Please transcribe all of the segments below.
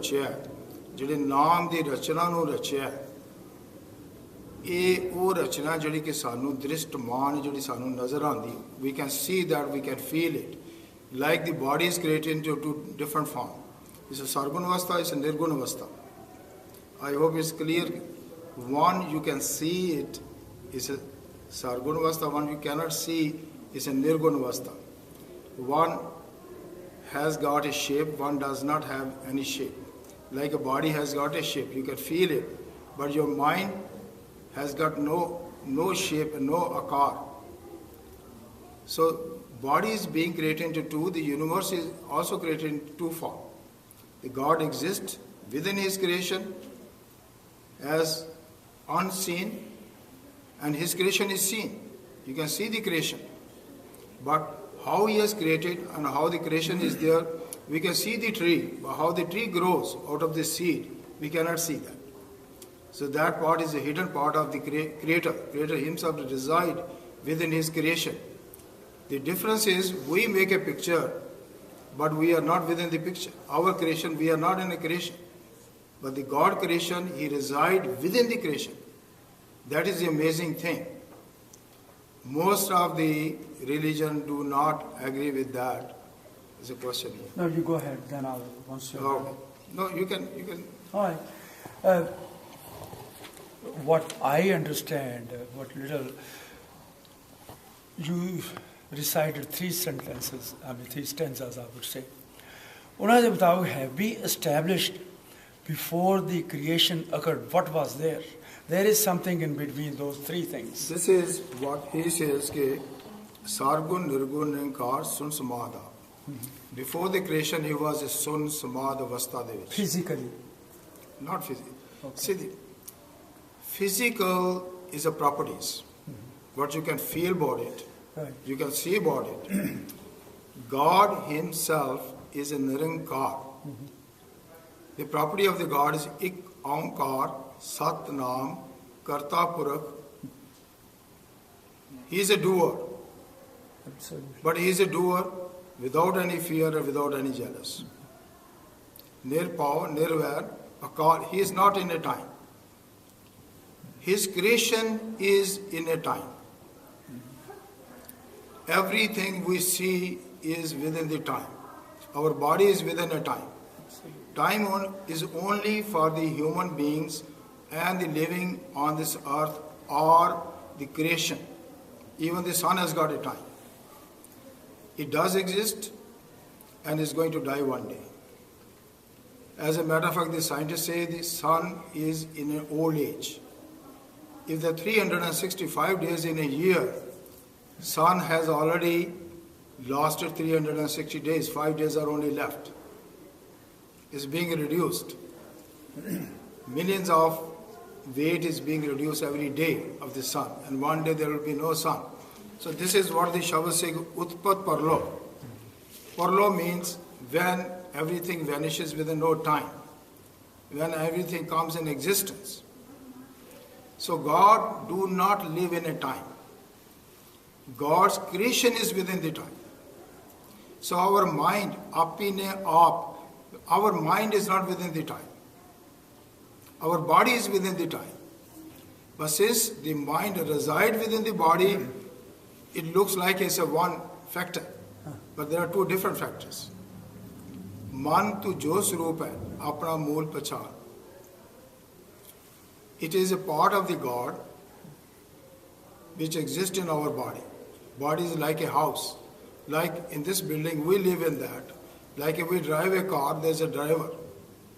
ਰਚਿਆ, ਜਿਹੜੇ ਨਾਮ ਦੀ ਰਚਨਾ ਨੂੰ ਰਚਿਆ, ਇਹ ਉਹ ਰਚਨਾ ਜਿਹੜੀ ਕਿ ਸਾਨੂੰ ਦ੍ਰਿਸ਼ਟਮਾਨ ਜਿਹੜੀ ਸਾਨੂੰ ਨਜ਼ਰ ਆਉਂਦੀ, we can see that, we can feel it, like the body is created into two different form. It's a sargun avastha, it's a nirgun avastha. I hope it's clear. One you can see it is a sargun avastha, one you cannot see is a nirgun avastha. One has got a shape, one does not have any shape. Like a body has got a shape, you can feel it, but your mind has got no shape and no akar. So body is being created into two, the universe is also created in two form. The God exists within his creation as unseen, and his creation is seen. You can see the creation, but how he has created and how the creation is there, we can see the tree, but how the tree grows out of the seed, we cannot see that. So that part is a hidden part of the Creator. Creator himself resides within his creation. The difference is we make a picture, but we are not within the picture. Our creation, we are not in a creation. But the God creation, he resides within the creation. That is the amazing thing. Most of the religion do not agree with that. Is a question here. No, you go ahead, then I'll once you. Oh, no, you can. All right. What I understand, what little you recited three stanzas, I would say. Have we established before the creation occurred what was there? There is something in between those three things. This is what he says, ke Sargun, Nirgun, Ninkar, Sun, Samadha. Before the creation, he was a Sun, Samadha, Avastha. Physically? Not physically. Okay. See, physical is a properties. What you can feel about it. Right. You can see about it. God himself is a Nirankar. The property of the God is Ik Ankar, Sat Nam, Karta Purakh. He is a doer. Absolutely. But he is a doer without any fear or without any jealous. Nirpav, Nirvair, Akar. He is not in a time. His creation is in a time. Everything we see is within the time. Our body is within a time. Time is only for the human beings and the living on this earth or the creation. Even the sun has got a time. It does exist and is going to die one day. As a matter of fact, the scientists say the sun is in an old age. If the 365 days in a year, sun has already lost 360 days, 5 days are only left. It's being reduced. Millions of weight is being reduced every day of the sun, and one day there will be no sun. So this is what the Shabad say, Utpat Parlo. Parlo means when everything vanishes within no time, when everything comes in existence. So God do not live in a time. God's creation is within the time. So our mind, our mind is not within the time. Our body is within the time. But since the mind resides within the body, it looks like it's a one factor. But there are two different factors. Man tu jo swarup hai, apna mool pachan. It is a part of the God which exists in our body. Body is like a house. Like in this building, we live in that. Like if we drive a car, there's a driver.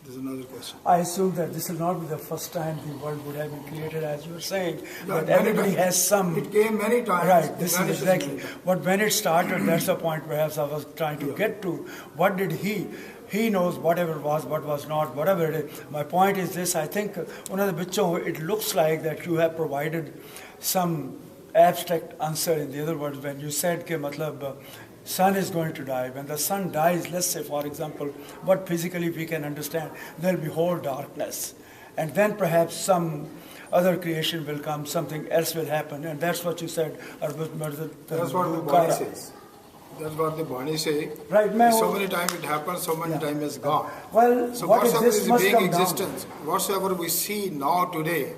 There's another question. I assume that this will not be the first time the world would have been created, as you were saying. But everybody has some. It came many times. Right, this is exactly. But when it started, that's the point perhaps I was trying to get to. What did he? He knows whatever was, what was not, whatever it is. My point is this, I think, one of the bachon, it looks like that you have provided some abstract answer. In the other words, when you said ke matlab, sun is going to die. When the sun dies, let's say, for example, what physically we can understand, there will be whole darkness. And then perhaps some other creation will come, something else will happen. And that's what you said. That's what the body says. That's what the Bani say. Right, मैं So वो- many times it happens, so many Yeah. times it's gone. Well, So what whatsoever exists is must being come down. existence, whatsoever we see now today,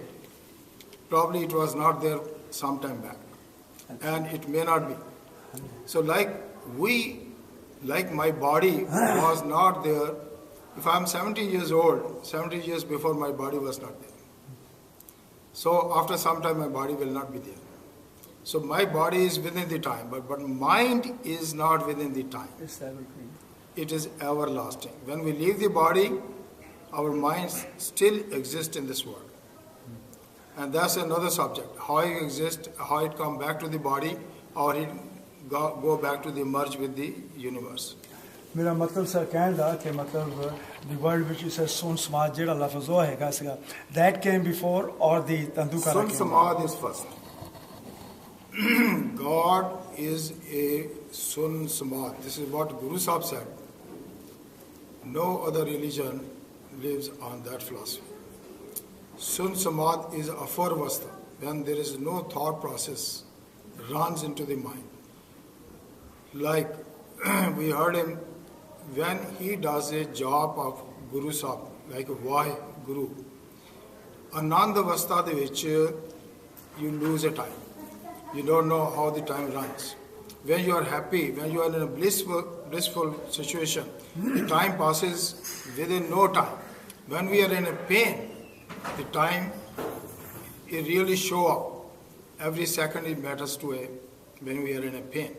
probably it was not there some time back. And it may not be. So like my body was not there. If I'm 70 years old, 70 years before my body was not there. So after some time my body will not be there. So my body is within the time, but mind is not within the time. It's evergreen. It is everlasting. When we leave the body, our minds still exist in this world. And that's another subject. How it exists, how it come back to the body, or it go back to the merge with the universe. मेरा मतलब sir कहने दा कि मतलब the word which you said sun samad जेड़ा लफ्ज़ वो हैगा सीगा that came before or the तंदुकारा Sun came Samad is first. God is a Sun Samad. This is what Guru Sahib said. No other religion lives on that philosophy. Sun Samad is Afarvastha, when there is no thought process runs into the mind. Like we heard him when he does a job of Guru Sahib, like why Guru. Anand Avastha de vich you lose a time. You don't know how the time runs. When you are happy, when you are in a blissful situation, the time passes within no time. When we are in a pain, the time it really show up. Every second it matters to when we are in a pain.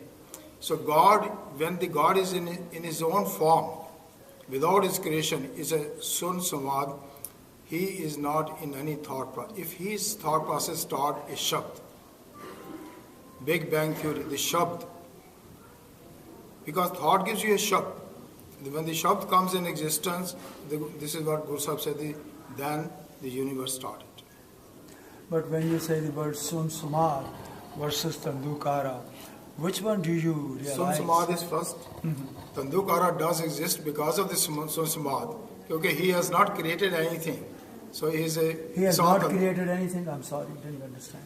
So God, when the God is in his own form, without his creation, is a Sun Samad. He is not in any thought process. If his thought process start a Shabd, Big Bang Theory, the Shabd, because thought gives you a Shabd. When the Shabd comes in existence, this is what Guru Sahib said, then the universe started. But when you say the word sun samad versus tandukara, which one do you realize? Sun Samad is first. Tandukara does exist because of the Sun Samad. Okay, he has not created anything. So he is a. He has not created anything. I'm sorry, didn't understand.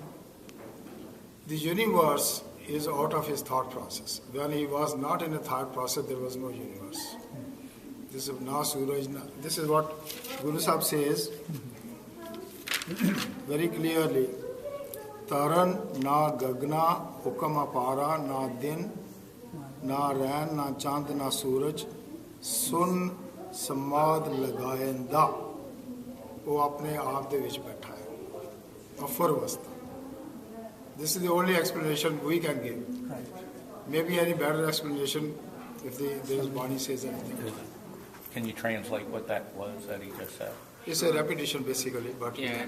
The universe is out of his thought process. When he was not in a thought process, there was no universe. This is na Suraj. This is what Guru Sahib says very clearly. Taran na gagna hukam apara na din na rain na chand na suraj sun samad lagayenda. वो अपने आप दे विच बैठा है अफरवस्था. This is the only explanation we can give. Right. Maybe any better explanation if the Bani says anything. Can you translate what that was that he just said? It's a repetition basically, but Yeah,